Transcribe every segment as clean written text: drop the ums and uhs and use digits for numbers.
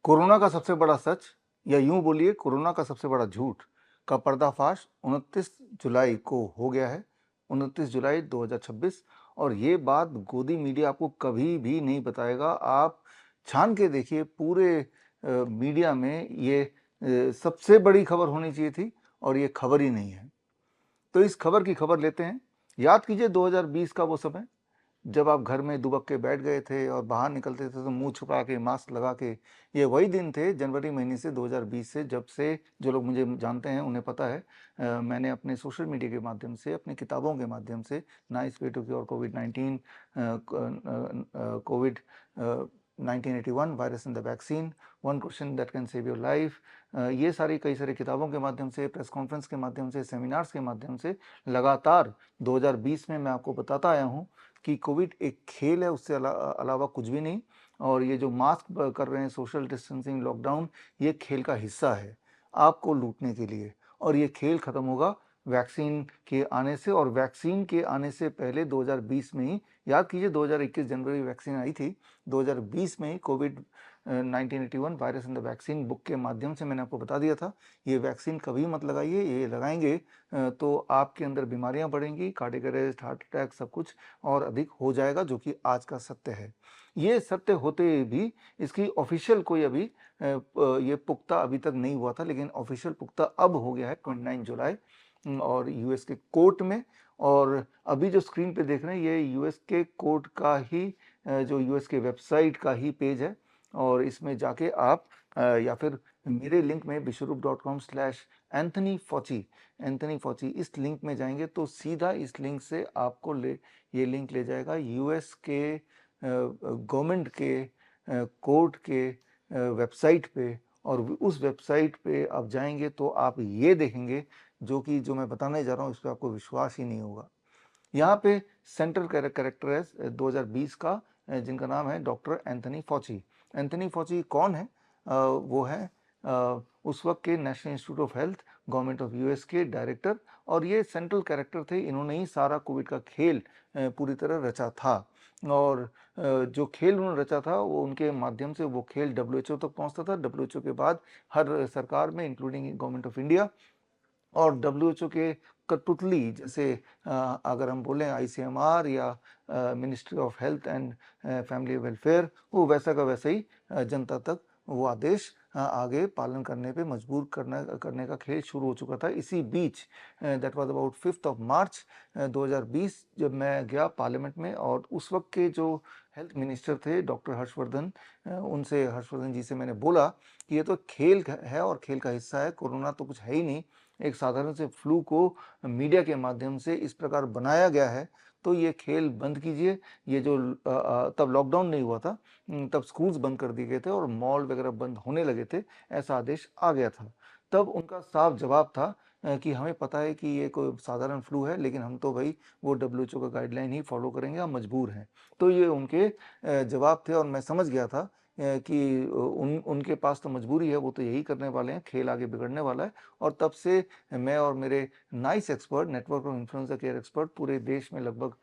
Corona का सबसे बड़ा सच या यूं बोलिए कोरोना का सबसे बड़ा झूठ का पर्दाफाश 29 जुलाई को हो गया है। 29 जुलाई 2026। और ये बात गोदी मीडिया आपको कभी भी नहीं बताएगा। आप छान के देखिए, पूरे मीडिया में ये सबसे बड़ी खबर होनी चाहिए थी और ये खबर ही नहीं है। तो इस खबर की खबर लेते हैं। याद कीजिए 2020 का वो समय, जब आप घर में दुबक के बैठ गए थे और बाहर निकलते थे तो मुंह छुपा के मास्क लगा के। ये वही दिन थे जनवरी महीने से 2020 से, जब से जो लोग मुझे जानते हैं उन्हें पता है, मैंने अपने सोशल मीडिया के माध्यम से, अपनी किताबों के माध्यम से, नाइस वे टू क्योर कोविड-19, covid 1981 virus in the vaccine, one question that can save your life, ये सारी कई सारी किताबों के माध्यम से, प्रेस कॉन्फ्रेंस के माध्यम से, सेमिनार्स के माध्यम से लगातार 2020 में मैं आपको बताता आया हूँ कि कोविड एक खेल है, उससे अलावा कुछ भी नहीं। और ये जो मास्क कर रहे हैं, सोशल डिस्टेंसिंग, लॉकडाउन, ये खेल का हिस्सा है आपको लूटने के लिए। और ये खेल खत्म होगा वैक्सीन के आने से। और वैक्सीन के आने से पहले 2020 में ही, याद कीजिए 2021 जनवरी वैक्सीन आई थी, 2020 में ही Covid 1981 virus in the vaccine book के माध्यम से मैंने आपको बता दिया था, ये वैक्सीन कभी मत लगाइए, ये लगाएंगे तो आपके अंदर बीमारियां बढ़ेंगी, कार्डियक अरेस्ट, हार्ट अटैक, सब कुछ और अधिक हो जाएगा, जो कि आज का सत्य है। ये सत्य होते भी इसकी ऑफिशियल कोई अभी ये पुख्ता अभी तक नहीं हुआ था, लेकिन ऑफिशियल पुख्ता अब हो गया है 29 जुलाई और यूएस के कोर्ट में। और अभी जो स्क्रीन पे देख रहे हैं, ये यूएस के कोर्ट का ही जो यूएस के वेबसाइट का ही पेज है। और इसमें जाके आप या फिर मेरे लिंक में bishrup.com/एंथनी फॉची, एंथनी फॉची, इस लिंक में जाएंगे तो सीधा इस लिंक से आपको ये लिंक ले जाएगा यूएस के गवर्नमेंट के कोर्ट के वेबसाइट पे। और उस वेबसाइट पे आप जाएंगे तो आप ये देखेंगे, जो मैं बताने जा रहा हूँ इस पर आपको विश्वास ही नहीं होगा। यहाँ पे सेंट्रल कैरेक्टर है 2020 का, जिनका नाम है डॉक्टर एंथनी फॉची। एंथनी फॉची कौन है? वो है उस वक्त के national institute of health, government of US के डायरेक्टर। और ये सेंट्रल कैरेक्टर थे, इन्होंने ही सारा कोविड का खेल पूरी तरह रचा था। और जो खेल उन्होंने रचा था, वो उनके माध्यम से वो खेल डब्ल्यूएचओ तक पहुंचता था। डब्ल्यूएचओ के बाद हर सरकार में, इंक्लूडिंग गवर्नमेंट ऑफ इंडिया और डब्ल्यूएचओ के कठपुतली, जैसे अगर हम बोलें आईसीएमआर या ministry of health and family welfare, वो वैसा का वैसा ही जनता तक वो आदेश आगे पालन करने पे मजबूर करने का खेल शुरू हो चुका था। इसी बीच दैट वाज अबाउट 5 मार्च 2020, जब मैं गया पार्लियामेंट में, और उस वक्त के जो हेल्थ मिनिस्टर थे डॉक्टर हर्षवर्धन, हर्षवर्धन जी से मैंने बोला कि ये तो खेल है और खेल का हिस्सा है, कोरोना तो कुछ है ही नहीं, एक साधारण से फ्लू को मीडिया के माध्यम से इस प्रकार बनाया गया है, तो ये खेल बंद कीजिए। ये जो तब लॉकडाउन नहीं हुआ था, तब स्कूल्स बंद कर दिए गए थे और मॉल वगैरह बंद होने लगे थे, ऐसा आदेश आ गया था। तब उनका साफ जवाब था कि हमें पता है कि ये कोई साधारण फ्लू है, लेकिन हम तो भाई वो डब्ल्यूएचओ का गाइडलाइन ही फॉलो करेंगे, हम मजबूर हैं। तो ये उनके जवाब थे और मैं समझ गया था कि उनके पास तो मजबूरी है, वो तो यही करने वाले हैं, खेल आगे बिगड़ने वाला है। और तब से मैं और मेरे nice expert, network of influenza care expert, पूरे देश में लगभग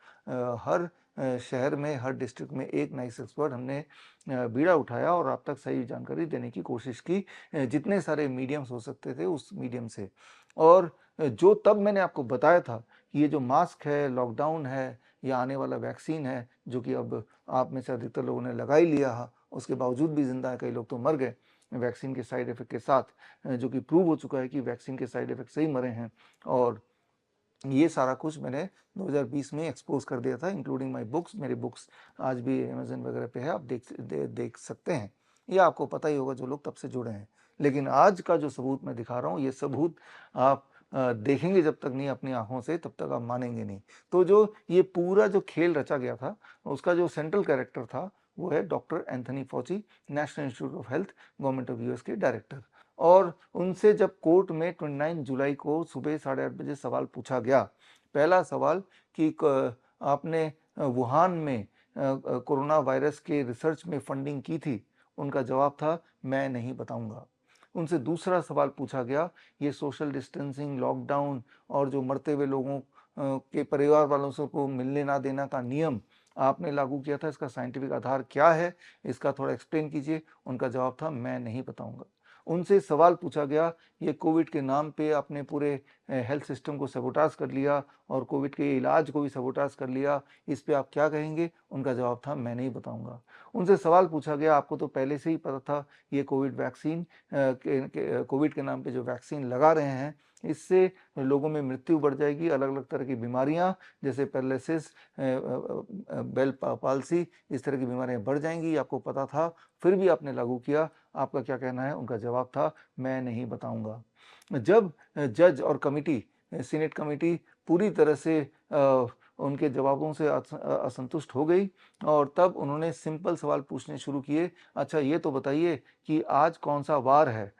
हर शहर में, हर डिस्ट्रिक्ट में एक नाइस एक्सपर्ट हमने बीड़ा उठाया और आप तक सही जानकारी देने की कोशिश की, जितने सारे मीडियम्स हो सकते थे उस मीडियम से। और जो तब मैंने आपको बताया था कि ये जो मास्क है, लॉकडाउन है, या आने वाला वैक्सीन है, जो कि अब आप में से अधिकतर लोगों ने लगा ही लिया है, उसके बावजूद भी जिंदा है, कई लोग तो मर गए वैक्सीन के साइड इफेक्ट के साथ, जो कि प्रूव हो चुका है कि वैक्सीन के साइड इफेक्ट से ही मरे हैं। और ये सारा कुछ मैंने 2020 में एक्सपोज कर दिया था, इंक्लूडिंग माय बुक्स। मेरे बुक्स आज भी अमेजन वगैरह पे है, आप देख सकते हैं। ये आपको पता ही होगा जो लोग तब से जुड़े हैं। लेकिन आज का जो सबूत मैं दिखा रहा हूँ, ये सबूत आप देखेंगे जब तक नहीं अपनी आंखों से, तब तक आप मानेंगे नहीं। तो जो ये पूरा जो खेल रचा गया था, उसका जो सेंट्रल कैरेक्टर था, वो है doctor Anthony Fauci, national institute of health, government of US के डायरेक्टर। और उनसे जब कोर्ट में 29 जुलाई को सुबह 8:30 बजे सवाल पूछा गया, पहला सवाल कि आपने वुहान में कोरोना वायरस के रिसर्च में फंडिंग की थी, उनका जवाब था मैं नहीं बताऊंगा। उनसे दूसरा सवाल पूछा गया, ये सोशल डिस्टेंसिंग, लॉकडाउन और जो मरते हुए लोगों के परिवार वालों से को मिलने ना देना का नियम आपने लागू किया था, इसका साइंटिफिक आधार क्या है, इसका थोड़ा एक्सप्लेन कीजिए। उनका जवाब था, मैं नहीं बताऊंगा। उनसे सवाल पूछा गया, ये कोविड के नाम पे आपने पूरे हेल्थ सिस्टम को सबोटाज कर लिया और कोविड के इलाज को भी सबोटाज कर लिया, इस पे आप क्या कहेंगे? उनका जवाब था, मैं नहीं बताऊंगा। उनसे सवाल पूछा गया, आपको तो पहले से ही पता था ये कोविड वैक्सीन कोविड के नाम पे जो वैक्सीन लगा रहे हैं, इससे लोगों में मृत्यु बढ़ जाएगी, अलग अलग तरह की बीमारियां जैसे पैरालिसिस, बेल पाल्सी, इस तरह की बीमारियां बढ़ जाएंगी, आपको पता था, फिर भी आपने लागू किया। आपका क्या कहना है? उनका जवाब था, मैं नहीं बताऊंगा। जब जज और कमिटी, सीनेट कमिटी पूरी तरह से उनके जवाबों से असंतुष्ट हो गई और तब उन्होंने सिंपल सवाल पूछने शुरू किए। अच्छा ये तो बताइए कि आज कौन सा वार है,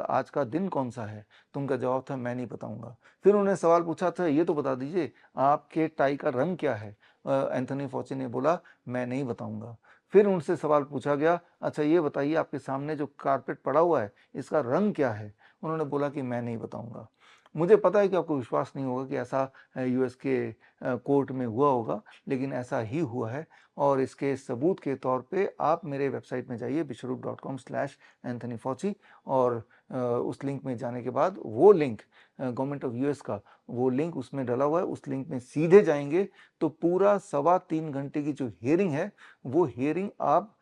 आज का दिन कौन सा है? तो उनका जवाब था, मैं नहीं बताऊंगा। फिर उन्होंने सवाल पूछा था, ये तो बता दीजिए आपके टाई का रंग क्या है? एंथनी फॉची ने बोला, मैं नहीं बताऊंगा। फिर उनसे सवाल पूछा गया, अच्छा ये बताइए आपके सामने जो कारपेट पड़ा हुआ है, इसका रंग क्या है? उन्होंने बोला कि मैं नहीं बताऊंगा। मुझे पता है कि आपको विश्वास नहीं होगा कि ऐसा यूएस के कोर्ट में हुआ होगा, लेकिन ऐसा ही हुआ है और इसके सबूत के तौर पे आप मेरे वेबसाइट में जाइए bishrup.com/Anthony Fauci और उस लिंक में जाने के बाद वो लिंक गवर्नमेंट ऑफ यूएस का वो लिंक उसमें डला हुआ है, उस लिंक में सीधे जाएंगे तो पूरा 3.25 घंटे की जो हियरिंग है, वो हियरिंग आप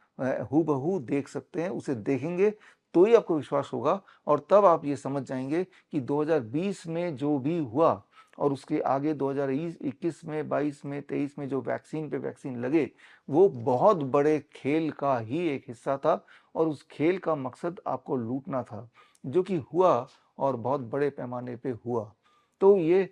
हूबहू देख सकते हैं। उसे देखेंगे तो ही आपको विश्वास होगा और तब आप ये समझ जाएंगे कि 2020 में जो भी हुआ और उसके आगे 2021 में, 22 में, 23 में जो वैक्सीन पे वैक्सीन लगे, वो बहुत बड़े खेल का ही एक हिस्सा था और उस खेल का मकसद आपको लूटना था, जो कि हुआ और बहुत बड़े पैमाने पे हुआ। तो ये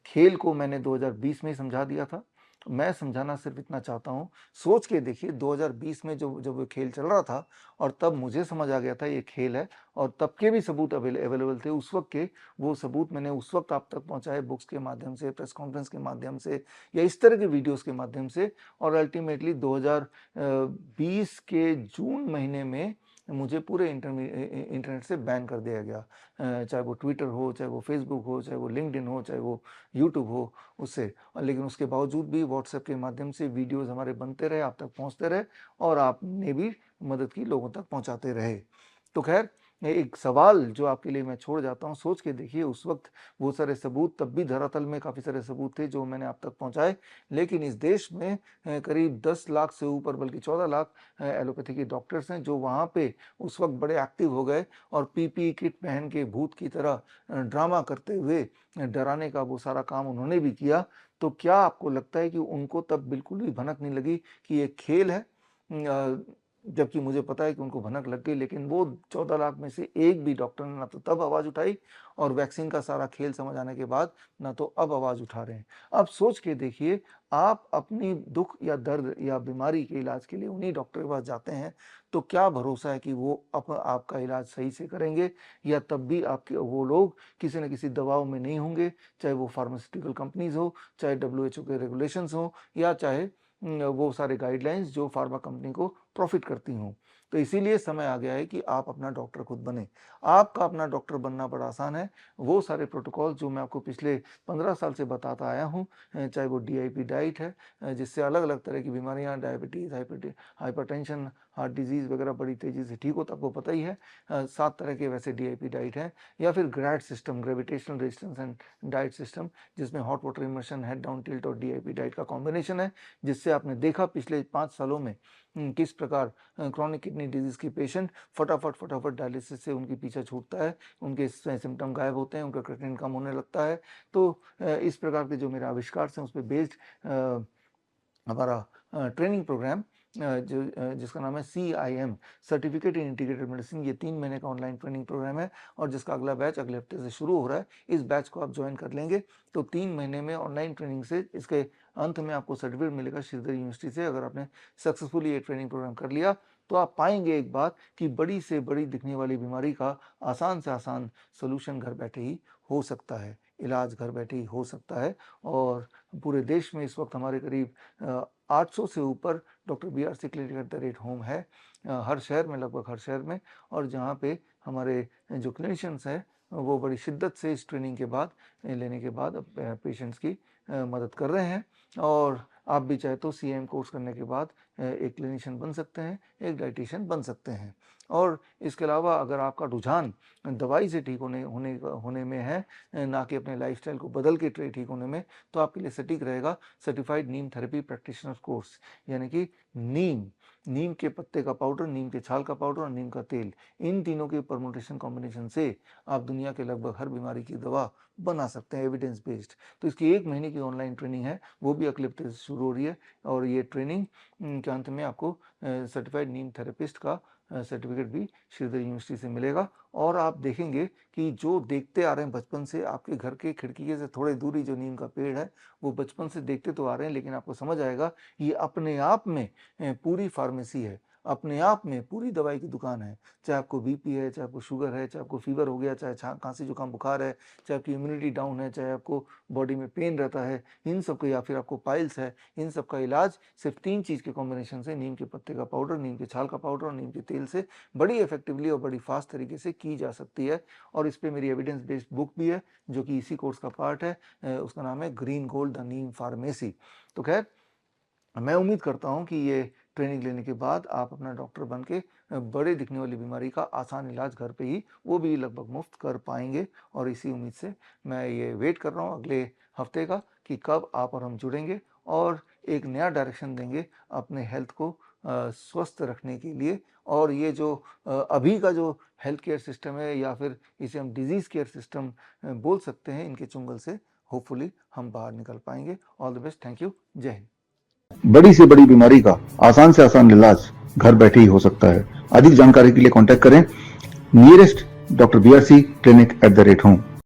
खेल को मैंने 2020 में ही समझा दिया था। मैं समझाना सिर्फ इतना चाहता हूँ, सोच के देखिए 2020 में जब वो खेल चल रहा था और तब मुझे समझ आ गया था ये खेल है और तब के भी सबूत अवेलेबल थे उस वक्त के, वो सबूत मैंने उस वक्त आप तक पहुंचाए बुक्स के माध्यम से, प्रेस कॉन्फ्रेंस के माध्यम से या इस तरह के वीडियोस के माध्यम से और अल्टीमेटली 2020 के जून महीने में मुझे पूरे इंटरनेट से बैन कर दिया गया, चाहे वो ट्विटर हो, चाहे वो फेसबुक हो, चाहे वो लिंक्डइन हो, चाहे वो यूट्यूब हो, उससे। लेकिन उसके बावजूद भी व्हाट्सएप के माध्यम से वीडियोस हमारे बनते रहे, आप तक पहुंचते रहे और आपने भी मदद की, लोगों तक पहुंचाते रहे। तो खैर, एक सवाल जो आपके लिए मैं छोड़ जाता हूं, सोच के देखिए उस वक्त वो सारे सबूत, तब भी धरातल में काफ़ी सारे सबूत थे जो मैंने आप तक पहुंचाए, लेकिन इस देश में करीब 10 लाख से ऊपर, बल्कि 14 लाख एलोपैथी के डॉक्टर्स हैं जो वहाँ पे उस वक्त बड़े एक्टिव हो गए और पीपीई किट पहन के भूत की तरह ड्रामा करते हुए डराने का वो सारा काम उन्होंने भी किया। तो क्या आपको लगता है कि उनको तब बिल्कुल भी भनक नहीं लगी कि ये खेल है? जबकि मुझे पता है कि उनको भनक लग गई, लेकिन वो 14 लाख में से एक भी डॉक्टर ने ना तो तब आवाज़ उठाई और वैक्सीन का सारा खेल समझ आने के बाद ना तो अब आवाज़ उठा रहे हैं। अब सोच के देखिए, आप अपनी दुख या दर्द या बीमारी के इलाज के लिए उन्हीं डॉक्टर के पास जाते हैं, तो क्या भरोसा है कि वो आपका इलाज सही से करेंगे या तब भी आपके वो लोग किसी न किसी दबाव में नहीं होंगे, चाहे वो फार्मास्यूटिकल कंपनीज़ हो, चाहे डब्ल्यूएचओ के रेगुलेशंस हो या चाहे वो सारे गाइडलाइंस जो फार्मा कंपनी को प्रॉफिट करती हों। तो इसीलिए समय आ गया है कि आप अपना डॉक्टर खुद बने। आपका अपना डॉक्टर बनना बड़ा आसान है। वो सारे प्रोटोकॉल जो मैं आपको पिछले 15 साल से बताता आया हूँ, चाहे वो डीआईपी डाइट है, जिससे अलग-अलग तरह की बीमारियाँ, डायबिटीज़, हाइपरटेंशन, हार्ट डिजीज़ वगैरह बड़ी तेज़ी से ठीक होता, आपको पता ही है। 7 तरह के वैसे डीआईपी डाइट हैं या फिर grad system, gravitational resistance and diet system, जिसमें hot water immersion, head down tilt और डीआईपी डाइट का कॉम्बिनेशन है, जिससे आपने देखा पिछले 5 सालों में किस प्रकार क्रॉनिक किडनी डिजीज़ की पेशेंट फटाफट डायलिसिस से उनकी पीछा छूटता है, उनके सिम्पटम गायब होते हैं, उनका क्रिएटिनिन कम होने लगता है। तो इस प्रकार के जो मेरे आविष्कार हैं उस पे बेस्ड हमारा ट्रेनिंग प्रोग्राम जिसका नाम है CIM, certificate in integrated medicine, ये 3 महीने का ऑनलाइन ट्रेनिंग प्रोग्राम है और जिसका अगला बैच अगले हफ्ते से शुरू हो रहा है। इस बैच को आप ज्वाइन कर लेंगे तो 3 महीने में ऑनलाइन ट्रेनिंग से इसके अंत में आपको सर्टिफिकेट मिलेगा श्रीधर यूनिवर्सिटी से। अगर आपने सक्सेसफुली ये ट्रेनिंग प्रोग्राम कर लिया तो आप पाएंगे एक बात कि बड़ी से बड़ी दिखने वाली बीमारी का आसान से आसान सोल्यूशन घर बैठे ही हो सकता है, इलाज घर बैठे ही हो सकता है। और पूरे देश में इस वक्त हमारे करीब 800 से ऊपर doctor BRC clinic at the rate home है, हर शहर में, लगभग हर शहर में, और जहाँ पे हमारे जो क्लिनिशियंस हैं वो बड़ी शिद्दत से इस ट्रेनिंग के बाद लेने के बाद पेशेंट्स की मदद कर रहे हैं। और आप भी चाहे तो CIM कोर्स करने के बाद एक क्लिनिशियन बन सकते हैं, एक डाइटिशियन बन सकते हैं। और इसके अलावा अगर आपका रुझान दवाई से ठीक होने में है, ना कि अपने लाइफस्टाइल को बदल के ठीक होने में, तो आपके लिए सटीक रहेगा सर्टिफाइड नीम थेरेपी प्रैक्टिशनर कोर्स, यानी कि नीम के पत्ते का पाउडर, नीम के छाल का पाउडर और नीम का तेल, इन तीनों के परमुटेशन कॉम्बिनेशन से आप दुनिया के लगभग हर बीमारी की दवा बना सकते हैं, एविडेंस बेस्ड। तो इसकी 1 महीने की ऑनलाइन ट्रेनिंग है, वो भी अगले हफ्ते से शुरू हो रही है। और ये ट्रेनिंग के अंत में आपको सर्टिफाइड नीम थेरेपिस्ट का सर्टिफिकेट भी श्रीधर यूनिवर्सिटी से मिलेगा। और आप देखेंगे कि जो देखते आ रहे हैं बचपन से, आपके घर के खिड़की से थोड़े दूरी जो नीम का पेड़ है, वो बचपन से देखते तो आ रहे हैं, लेकिन आपको समझ आएगा ये अपने आप में पूरी फार्मेसी है, अपने आप में पूरी दवाई की दुकान है। चाहे आपको बीपी है, चाहे आपको शुगर है, चाहे आपको फीवर हो गया, चाहे खांसी जुकाम बुखार है, चाहे आपकी इम्यूनिटी डाउन है, चाहे आपको बॉडी में पेन रहता है, इन सब का, या फिर आपको पाइल्स है, इन सब का इलाज सिर्फ 3 चीज़ के कॉम्बिनेशन से, नीम के पत्ते का पाउडर, नीम के छाल का पाउडर और नीम के तेल से बड़ी इफेक्टिवली और बड़ी फास्ट तरीके से की जा सकती है। और इस पर मेरी एविडेंस बेस्ड बुक भी है जो कि इसी कोर्स का पार्ट है। उसका नाम है green gold the Neem pharmacy. तो खैर, मैं उम्मीद करता हूं कि ये ट्रेनिंग लेने के बाद आप अपना डॉक्टर बन के बड़े दिखने वाली बीमारी का आसान इलाज घर पे ही, वो भी लगभग मुफ्त कर पाएंगे। और इसी उम्मीद से मैं ये वेट कर रहा हूँ अगले हफ्ते का कि कब आप और हम जुड़ेंगे और एक नया डायरेक्शन देंगे अपने हेल्थ को स्वस्थ रखने के लिए। और ये जो अभी का जो हेल्थ केयर सिस्टम है, या फिर इसे हम डिजीज़ केयर सिस्टम बोल सकते हैं, इनके चुंगल से होपफुली हम बाहर निकल पाएंगे। All the best, thank you, जय हिंद। बड़ी से बड़ी बीमारी का आसान से आसान इलाज घर बैठे ही हो सकता है। अधिक जानकारी के लिए कांटेक्ट करें nearest Dr. BRC clinic @ home।